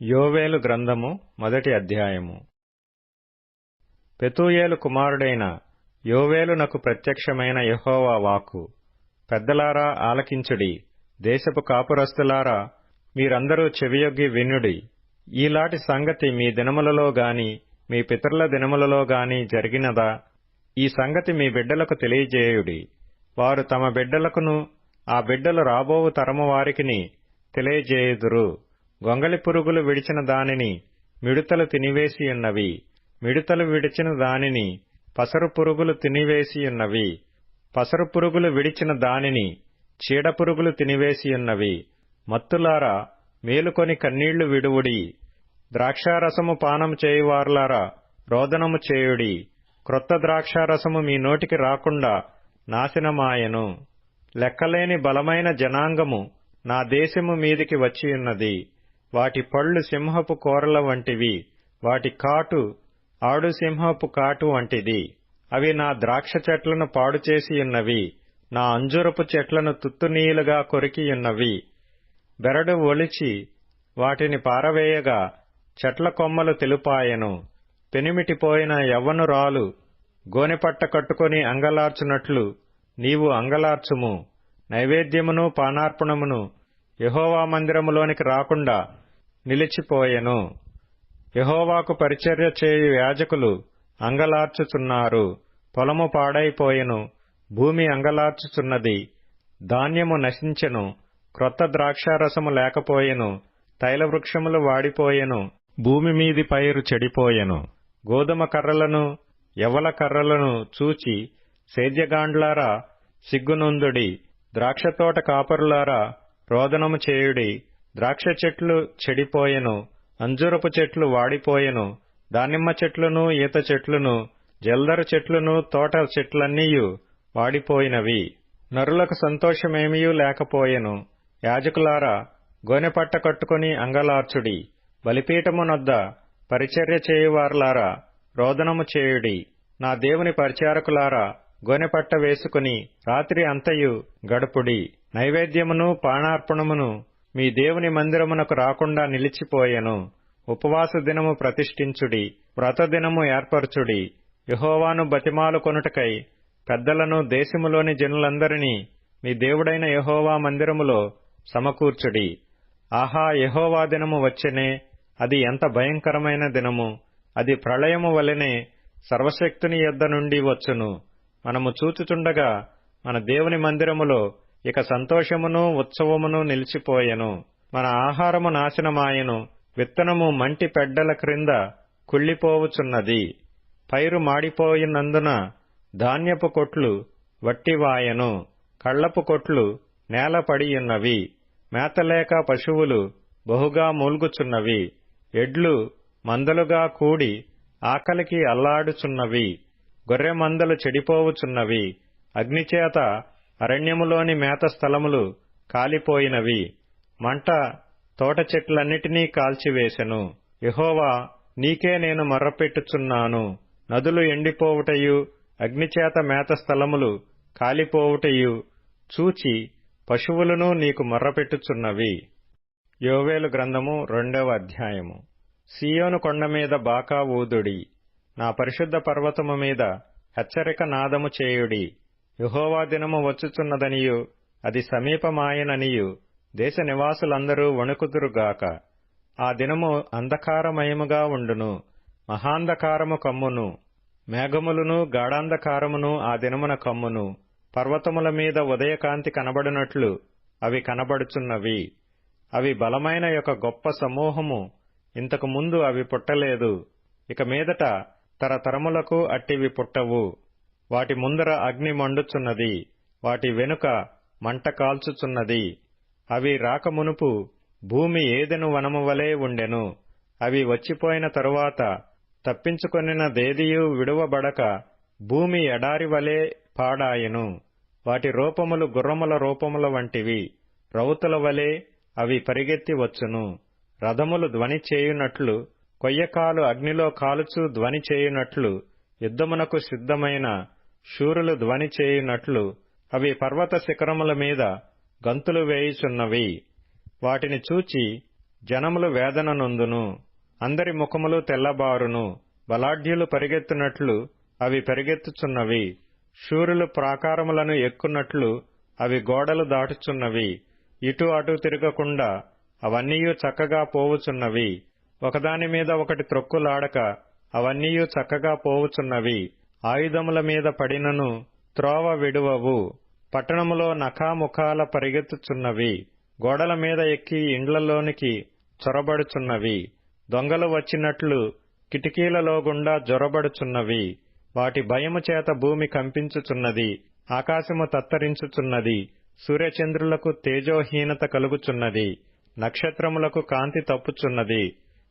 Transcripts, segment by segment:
యోవేలు గ్రంథము మొదటి అధ్యాయము. పెతూయేలు కుమారుడైన యోవేలునకు ప్రత్యక్షమైన యెహోవా వాక్కు. పెద్దలారా ఆలకించుడి, దేశపు కాపురస్తులారా మీరందరూ చెవియొగ్గి వినుడి. ఈలాటి సంగతి మీ దినములలో గాని మీ పితరుల దినములలో గాని జరిగినదా? ఈ సంగతి మీ బిడ్డలకు తెలియజేయుడి. వారు తమ బిడ్డలకును ఆ బిడ్డలు రాబోవు తరము వారికిని తెలియజేయుదురు. గొంగళి పురుగులు విడిచిన దానిని మిడుతలు తినివేసియున్నవి, మిడుతలు విడిచిన దానిని పసరు పురుగులు తినివేసియున్నవి, పసరు పురుగులు విడిచిన దానిని చీడపురుగులు తినివేసియున్నవి. మత్తులారా మేలుకొని కన్నీళ్లు విడువుడి. ద్రాక్షారసము పానము చేయువారులారా రోదనము చేయుడి. క్రొత్త ద్రాక్షారసము మీ నోటికి రాకుండా నాశనమాయెను. లెక్కలేని బలమైన జనాంగము నా దేశము మీదికి వచ్చియున్నది. వాటి పళ్ళు సింహపు కోరల వంటివి, వాటి కాటు ఆడు సింహపు కాటు వంటిది. అవి నా ద్రాక్ష చెట్లను పాడుచేసియున్నవి, నా అంజురపు చెట్లను తుత్తునీయులుగా కొరికియున్నవి. బెరడు ఒలిచి వాటిని పారవేయగా చెట్ల కొమ్మలు తెలుపాయెను. పెనిమిటిపోయిన యవ్వనురాలు గోనెపట్ట కట్టుకొని అంగలార్చునట్లు నీవు అంగలార్చుము. నైవేద్యమును పానార్పణమును యెహోవా మందిరములోనికి రాకుండా నిలిచిపోయెను. యెహోవాకు పరిచర్య చేయు యాజకులు అంగలార్చుచున్నారు. పొలము పాడైపోయెను, భూమి అంగలార్చుచున్నది. ధాన్యము నశించెను, క్రొత్త ద్రాక్షారసము లేకపోయెను. తైలవృక్షములు వాడిపోయెను, భూమి మీది పైరు చెడిపోయెను. గోధుమ కర్రలను యవల కర్రలను చూచి సేద్యగాండ్లారా సిగ్గునొందుడి. ద్రాక్షతోట కాపరులారా రోదనము చేయుడి. ద్రాక్ష చెట్లు చెడిపోయెను, అంజూరపు చెట్లు వాడిపోయెను. దానిమ్మ చెట్లును ఈత చెట్లును జల్దరు చెట్లును తోట చెట్లన్నీయు వాడిపోయినవి. నరులకు సంతోషమేమియూ లేకపోయెను. యాజకులారా గోనెపట్ట కట్టుకుని అంగలార్చుడి. బలిపీఠమునొద్ద పరిచర్య చేయువారులారా రోదనము చేయుడి. నా దేవుని పరిచారకులారా గోనెపట్ట వేసుకుని రాత్రి అంతయు గడుపుడి. నైవేద్యమును పానార్పణమును మీ దేవుని మందిరమునకు రాకుండా నిలిచిపోయెను. ఉపవాస దినము ప్రతిష్ఠించుడి, వ్రతదినము ఏర్పరచుడి. యెహోవాను బతిమాలు కొనుటకై పెద్దలను దేశములోని జనులందరినీ మీ దేవుడైన యెహోవా మందిరములో సమకూర్చుడి. ఆహా, యెహోవా దినము వచ్చెనే! అది ఎంత భయంకరమైన దినము! అది ప్రళయము వలెనే సర్వశక్తుని యొద్ద నుండి వచ్చును. మనము చూచుచుండగా మన దేవుని మందిరములో ఇక సంతోషమును ఉత్సవమును నిలిచిపోయెను. మన ఆహారము నాశనమాయెను, విత్తనము మంటి పెడ్డల క్రింద కుళ్ళిపోవుచున్నది. పైరు మాడిపోయినందున ధాన్యపు కొట్లు వట్టివాయెను, కళ్లపు కొట్లు నేల పడియున్నవి. మేతలేక పశువులు బహుగా మూల్గుచున్నవి. ఎడ్లు మందలుగా కూడి ఆకలికి అల్లాడుచున్నవి. గొర్రె మందలు చెడిపోవుచున్నవి. అగ్నిచేత అరణ్యములోని మేత స్థలములు కాలిపోయినవి. మంట తోట చెట్లన్నిటినీ కాల్చివేసెను. యెహోవా, నీకే నేను మొర్రపెట్టుచున్నాను. నదులు ఎండిపోవుటయు అగ్నిచేత మేత స్థలములు కాలిపోవుటయు చూచి పశువులను నీకు మొర్రపెట్టుచున్నవి. యోవేలు గ్రంథము 2వ అధ్యాయము. సీయోను కొండ మీద బాకా ఊదుడి, నా పరిశుద్ధ పర్వతము మీద హెచ్చరిక నాదము చేయుడి. యెహోవా దినము వచ్చుచున్నదనియు అది సమీపమాయెననియు దేశ నివాసులందరూ వణుకుదురుగాక. ఆ దినము అంధకారమయముగా ఉండును, మహాంధకారము కమ్మును. మేఘములును గాఢాంధకారమును ఆ దినమున కమ్మును. పర్వతముల మీద ఉదయకాంతి కనబడినట్లు అవి కనబడుచున్నవి. అవి బలమైన యొక్క గొప్ప సమూహము. ఇంతకు ముందు అవి పుట్టలేదు, ఇక మీదట తరతరములకు అట్టివి పుట్టవు. వాటి ముందర అగ్ని మండుచున్నది, వాటి వెనుక మంట కాల్చుచున్నది. అవి రాకమునుపు భూమి ఏదెను వనము వలె ఉండెను. అవి వచ్చిపోయిన తరువాత తప్పించుకొనినదేదియు విడువబడక భూమి ఎడారి వలె పాడాయెను. వాటి రూపములు గుర్రముల రూపముల వంటివి. రౌతుల వలె అవి పరిగెత్తి వచ్చును. రథములు ధ్వని చేయునట్లు, కొయ్యకాలు అగ్నిలో కాలుచూ ధ్వని చేయునట్లు, యుద్ధమునకు సిద్ధమైన శూరులు ధ్వని చేయునట్లు అవి పర్వత శిఖరముల మీద గంతులు వేయుచున్నవి. వాటిని చూచి జనములు వేదన నొందును. అందరి ముఖములు తెల్లబారును. బలాఢ్యులు పరిగెత్తునట్లు అవి పరిగెత్తుచున్నవి. శూరులు ప్రాకారములను ఎక్కున్నట్లు అవి గోడలు దాటుచున్నవి. ఇటు అటు తిరగకుండా అవన్నీయూ చక్కగా పోవుచున్నవి. ఒకదాని మీద ఒకటి త్రొక్కులాడక అవన్నీయూ చక్కగా పోవుచున్నవి. ఆయుధముల మీద పడినను త్రోవ విడువవు. పట్టణములో నఖాముఖాల పరిగెత్తుచున్నవి. గోడల మీద ఎక్కి ఇండ్లలోనికి చొరబడుచున్నవి. దొంగలు వచ్చినట్లు కిటికీలలో గుండా జొరబడుచున్నవి. వాటి భయము చేత భూమి కంపించుచున్నది. ఆకాశము తత్తరించుచున్నది. సూర్యచంద్రులకు తేజోహీనత కలుగుచున్నది. నక్షత్రములకు కాంతి తప్పుచున్నది.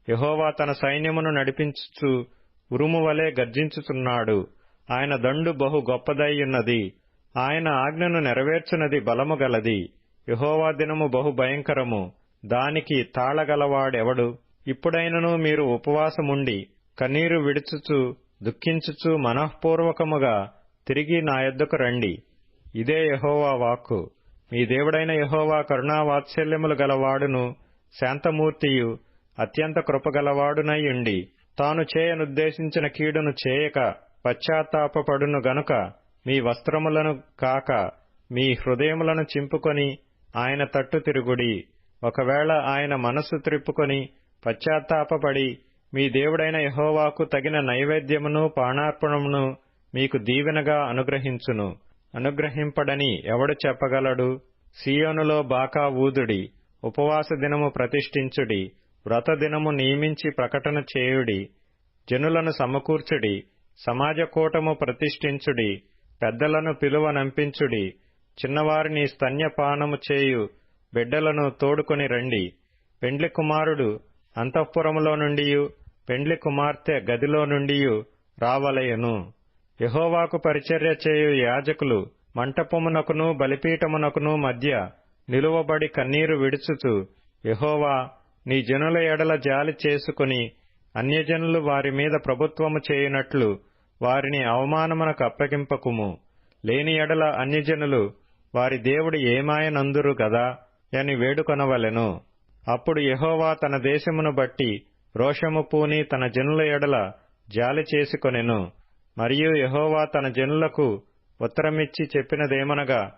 యెహోవా తన సైన్యమును నడిపించుచు ఉరుము వలె గర్జించుచున్నాడు. ఆయన దండు బహు గొప్పదైయున్నది. ఆయన ఆజ్ఞను నెరవేర్చునది బలము గలది. యెహోవా దినము బహు భయంకరము. దానికి తాళగలవాడెవడు? ఇప్పుడైనను మీరు ఉపవాసముండి కన్నీరు విడుచుచు దుఃఖించుచు మనఃపూర్వకముగా తిరిగి నా యొద్దకు రండి. ఇదే యెహోవా వాక్కు. మీ దేవుడైన యెహోవా కరుణావాత్సల్యములు గలవాడును, శాంతమూర్తియు, అత్యంత కృపగలవాడునయ్యుండి తాను చేయనుద్దేశించిన కీడును చేయక పశ్చాత్తాపపడును గనుక మీ వస్త్రములను కాక మీ హృదయములను చింపుకొని ఆయన తట్టు తిరుగుడి. ఒకవేళ ఆయన మనస్సు త్రిప్పుకొని పశ్చాత్తాపపడి మీ దేవుడైన యెహోవాకు తగిన నైవేద్యమును పానార్పణమును మీకు దీవెనగా అనుగ్రహించును. అనుగ్రహింపడని ఎవడు చెప్పగలడు? సీయోనులో బాకా ఊదుడి. ఉపవాస దినము ప్రతిష్ఠించుడి. వ్రత దినము నియమించి ప్రకటన చేయుడి. జనులను సమకూర్చుడి. సమాజకూటము ప్రతిష్ఠించుడి. పెద్దలను పిలువనంపించుడి. చిన్నవారిని స్తన్యపానము చేయు బిడ్డలను తోడుకొని రండి. పెండ్లి కుమారుడు అంతఃపురములో నుండియు పెండ్లి కుమార్తె గదిలో నుండియు రావలయను. యెహోవాకు పరిచర్య చేయు యాజకులు మంటపమునకును బలిపీఠమునకును మధ్య నిలువబడి కన్నీరు విడుచుచు, యెహోవా నీ జనుల ఎడల జాలి చేసుకుని అన్యజనులు వారి మీద ప్రభుత్వము చేయునట్లు వారిని అవమానమునకు అప్పగింపకుము. లేని ఎడల అన్యజనులు వారి దేవుడు ఏమాయనందురు గదా అని వేడుకొనవలెను. అప్పుడు యెహోవా తన దేశమును బట్టి రోషము పూని తన జనుల ఎడల జాలి చేసుకొనెను. మరియు యెహోవా తన జనులకు ఉత్తరమిచ్చి చెప్పినదేమనగా,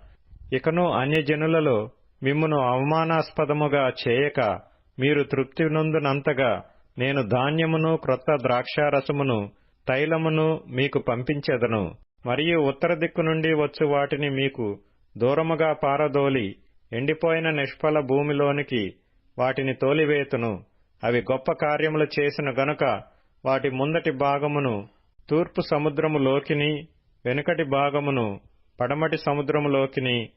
ఇకను అన్యజనులలో మిమ్మును అవమానాస్పదముగా చేయక మీరు తృప్తి నొందునంతగా నేను ధాన్యమును క్రొత్త ద్రాక్షారసమును తైలమును మీకు పంపించెదను. మరియు ఉత్తర దిక్కు నుండి వచ్చు వాటిని మీకు దూరముగా పారదోలి ఎండిపోయిన నిష్ఫల భూమిలోనికి వాటిని తోలివేతును. అవి గొప్ప కార్యములు చేసిన గనుక వాటి ముందటి భాగమును తూర్పు సముద్రములోకిని వెనుకటి భాగమును పడమటి సముద్రములోకిని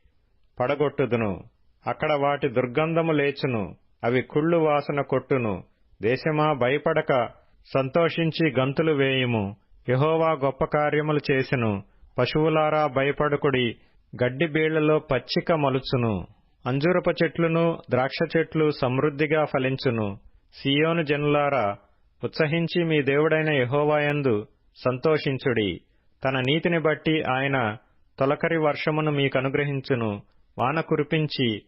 పడగొట్టుదును. అక్కడ వాటి దుర్గంధము లేచును. అవి కుళ్ళు వాసన కొట్టును. దేశమా భయపడక సంతోషించి గంతులు వేయుము. యెహోవా గొప్ప కార్యములు చేసెను. పశువులారా భయపడుకుడి. గడ్డి బీళ్లలో పచ్చిక మొలుచును. అంజూరపు చెట్లును ద్రాక్ష చెట్లు సమృద్ధిగా ఫలించును. సీయోను జనులారా ఉత్సహించి మీ దేవుడైన యెహోవా యందు సంతోషించుడి. తన నీతిని బట్టి ఆయన తొలకరి వర్షమును మీకనుగ్రహించును. వాన కురిపించి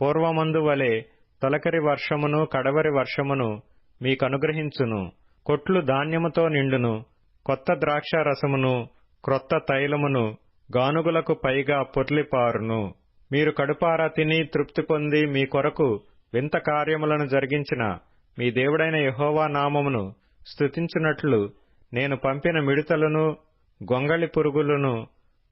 పూర్వమందు వలె తొలకరి వర్షమును కడవరి వర్షమును మీకనుగ్రహించును. కొట్లు ధాన్యముతో నిండును. కొత్త ద్రాక్ష రసమును క్రొత్త తైలమును గానుగులకు పైగా పొర్లిపారును. మీరు కడుపారా తిని తృప్తి పొంది మీ కొరకు వింత కార్యములను జరిగించిన మీ దేవుడైన యెహోవా నామమును స్తుతించునట్లు నేను పంపిన మిడతలను, గొంగళి పురుగులను,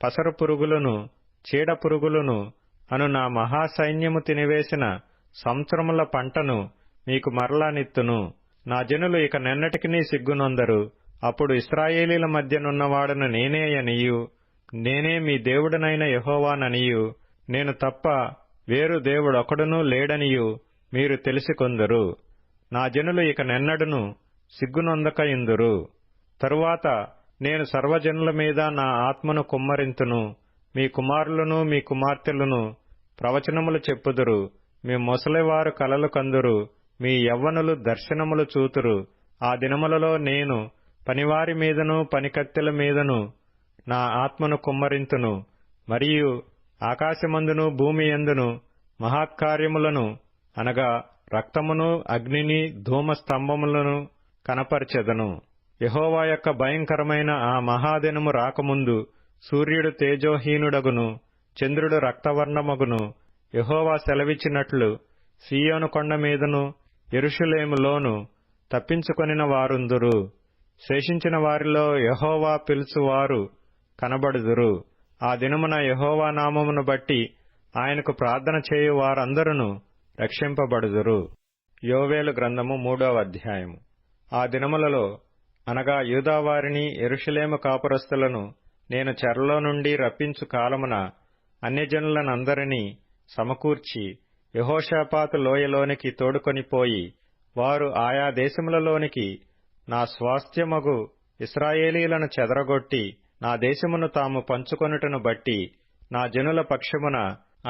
పసరు పురుగులను, చీడ పురుగులను అను నా మహాసైన్యము తినివేసిన సంవత్సరముల పంటను మీకు మరలానిత్తును. నా జనులు ఇక నెన్నటికినీ సిగ్గునొందరు. అప్పుడు ఇశ్రాయేలీల మధ్యనున్నవాడను నేనేయనియు, నేనే మీ దేవుడనైన యెహోవాననియు, నేను తప్ప వేరు దేవుడొకడునూ లేడనియు మీరు తెలిసికొందురు. నా జనులు ఇక నెన్నడును సిగ్గునొందకయుందురు. తరువాత నేను సర్వజనుల మీద నా ఆత్మను కుమ్మరింతును. మీ కుమారులను మీ కుమార్తెలను ప్రవచనములు చెప్పుదురు. మీ ముసలివారు కలలు కందురు. మీ యవ్వనులు దర్శనములు చూతురు. ఆ దినములలో నేను పనివారి మీదను పనికత్తెల మీదను నా ఆత్మను కుమ్మరింతును. మరియు ఆకాశమందును భూమి యందును మహత్కార్యములను అనగా రక్తమును, అగ్నిని, ధూమస్తంభములను కనపరచెదను. యెహోవా యొక్క భయంకరమైన ఆ మహాదినము రాకముందు సూర్యుడు తేజోహీనుడగును, చంద్రుడు రక్తవర్ణమగును. యెహోవా సెలవిచ్చినట్లు సీయోను కొండ మీదను యెరూషలేములోను తప్పించుకొనిన వారుందురు. శేషించిన వారిలో యెహోవా పిలుచువారు కనబడుదురు. ఆ దినమున యెహోవా నామమును బట్టి ఆయనకు ప్రార్థన చేయు వారందరూ రక్షింపబడుదురు. యోవేలు గ్రంథము 3వ అధ్యాయము. ఆ దినములలో అనగా యూదావారిని, యెరూషలేము కాపురస్తులను నేను చెరలో నుండి రప్పించు కాలమున అన్యజనులనందరినీ సమకూర్చి యెహోషాపాతు లోయలోనికి తోడుకొనిపోయి, వారు ఆయా దేశములలోనికి నా స్వాస్థ్యమగు ఇశ్రాయేలీలను చెదరగొట్టి నా దేశమును తాము పంచుకొనుటను బట్టి నా జనుల పక్షమున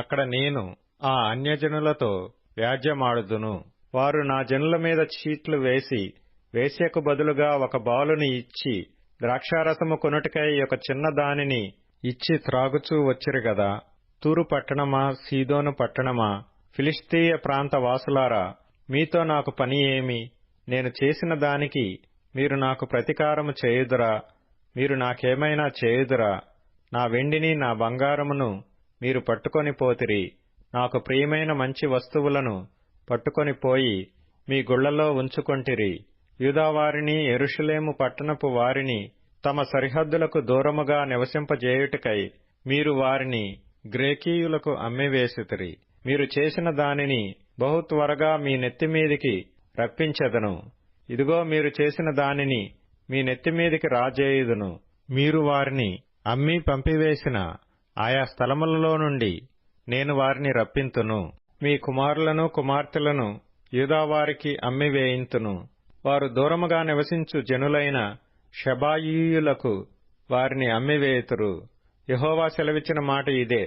అక్కడ నేను ఆ అన్యజనులతో వ్యాజ్యమాడుదును. వారు నా జనుల మీద చీట్లు వేసి వేశ్యకు బదులుగా ఒక బాలుని ఇచ్చి, ద్రాక్షారసము కొనుటకై ఒక చిన్న దానిని ఇచ్చి త్రాగుచూ వచ్చిరి గదా. తూరు పట్టణమా, సీదోను పట్టణమా, ఫిలిష్తీయ ప్రాంత వాసులారా, మీతో నాకు పని ఏమి? నేను చేసిన దానికి మీరు నాకు ప్రతీకారము చేయుదురా? మీరు నాకేమైనా చేయుదురా? నా వెండిని, నా బంగారమును మీరు పట్టుకొని పోతిరి. నాకు ప్రియమైన మంచి వస్తువులను పట్టుకొని పోయి మీ గుళ్లలో ఉంచుకొంటిరి. యూదావారిని, యెరూషలేము పట్టణపు వారిని తమ సరిహద్దులకు దూరముగా నివసింపజేయుటకై మీరు వారిని గ్రేకీయులకు అమ్మివేసితిరి. మీరు చేసిన దానిని బహు త్వరగా మీ నెత్తిమీదికి రప్పించెదను. ఇదిగో, మీరు చేసిన దానిని మీ నెత్తిమీదికి రాజేయుదును. మీరు వారిని అమ్మి పంపివేసిన ఆయా స్థలములలో నుండి నేను వారిని రప్పింతును. మీ కుమారులను, కుమార్తెలను యూదావారికి అమ్మివేయింతును. వారు దూరముగా నివసించు జనులైన షెబాయీయులకు వారిని అమ్మివేయుతురు. యెహోవా సెలవిచ్చిన మాట ఇదే.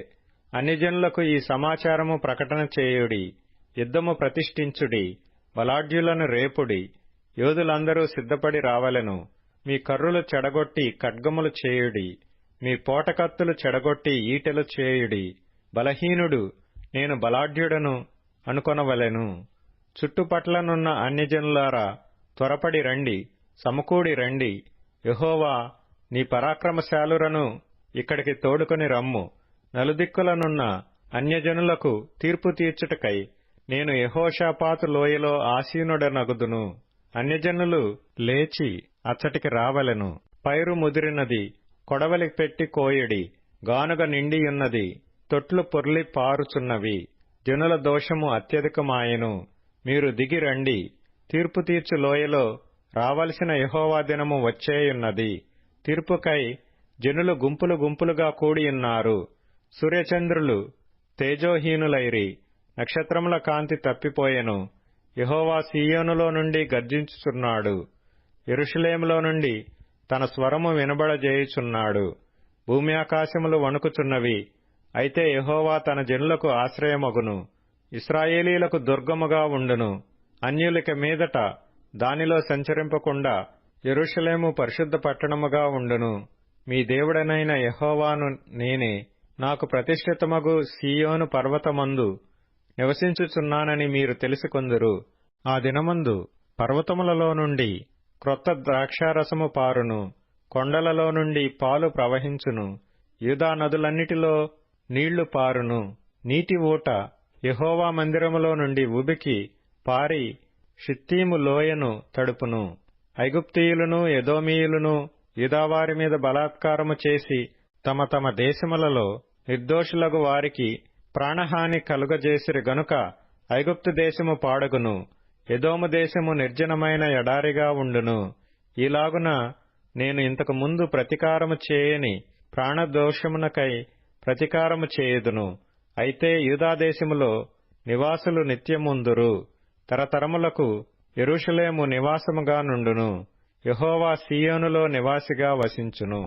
అన్యజనులకు ఈ సమాచారము ప్రకటన చేయుడి. యుద్ధము ప్రతిష్ఠించుడి. బలాఢ్యులను రేపుడి. యోధులందరూ సిద్ధపడి రావలెను. మీ కర్రులు చెడగొట్టి ఖడ్గములు చేయుడి. మీ పోటకత్తులు చెడగొట్టి ఈటెలు చేయుడి. బలహీనుడు నేను బలాఢ్యుడను అనుకొనవలెను. చుట్టుపట్లనున్న అన్యజనులారా, త్వరపడి రండి, సమకూడి రండి. యెహోవా నీ పరాక్రమశాలురను ఇక్కడికి తోడుకొని రమ్ము. నలుదిక్కులనున్న అన్యజనులకు తీర్పు తీర్చుటకై నేను యెహోషాపాతు లోయలో ఆసీనుడనగుదును. అన్యజనులు లేచి అచ్చటికి రావలెను. పైరు ముదిరినది, కొడవలి పెట్టి కోయుడి. గానుగ నిండియున్నది, తొట్లు పొర్లి పారుచున్నవి. జనుల దోషము అత్యధికమాయెను. మీరు దిగి రండి. తీర్పు తీర్చు లోయలో రావలసిన యెహోవా దినము వచ్చేయున్నది. తీర్పుకై జనులు గుంపులు గుంపులుగా కూడియున్నారు. సూర్యచంద్రులు తేజోహీనులైరి. నక్షత్రముల కాంతి తప్పిపోయెను. యెహోవా సీయోనులో నుండి గర్జించుచున్నాడు. యెరూషలేములో నుండి తన స్వరము వినబడజేయుచున్నాడు. భూమి ఆకాశములు వణుకుచున్నవి. అయితే యెహోవా తన జనులకు ఆశ్రయమగును, ఇశ్రాయేలీలకు దుర్గముగా ఉండును. అన్యులిక మీదట దానిలో సంచరింపకుండా యెరూషలేము పరిశుద్ధ పట్టణముగా ఉండును. మీ దేవుడనైన యెహోవాను నేనే. నాకు ప్రతిష్ఠితమగు సీయోను పర్వతమందు నివసించుచున్నానని మీరు తెలుసుకొందురు. ఆ దినమందు పర్వతములలో నుండి క్రొత్త ద్రాక్షారసము పారును. కొండలలో నుండి పాలు ప్రవహించును. యూదా నదులన్నిటిలో నీళ్లు పారును. నీటి ఊట యెహోవా మందిరములో నుండి ఉబికి పారి షిత్తీము లోయను తడుపును. ఐగుప్తీయులను, ఎదోమీయులను యూదావారి మీద బలాత్కారము చేసి తమ తమ దేశములలో నిర్దోషులగు వారికి ప్రాణహాని కలుగజేసిరి గనుక ఐగుప్తు దేశము పాడగును. ఎదోము దేశము నిర్జనమైన ఎడారిగా ఉండును. ఈలాగున నేను ఇంతకు ముందు ప్రతీకారము చేయని ప్రాణదోషమునకై ప్రతీకారము చేయుదును. అయితే యూదాదేశములో నివాసులు నిత్యముందురు. తరతరములకు యెరూషలేము నివాసముగా నుండును. యెహోవా సీయోనులో నివాసిగా వసించును.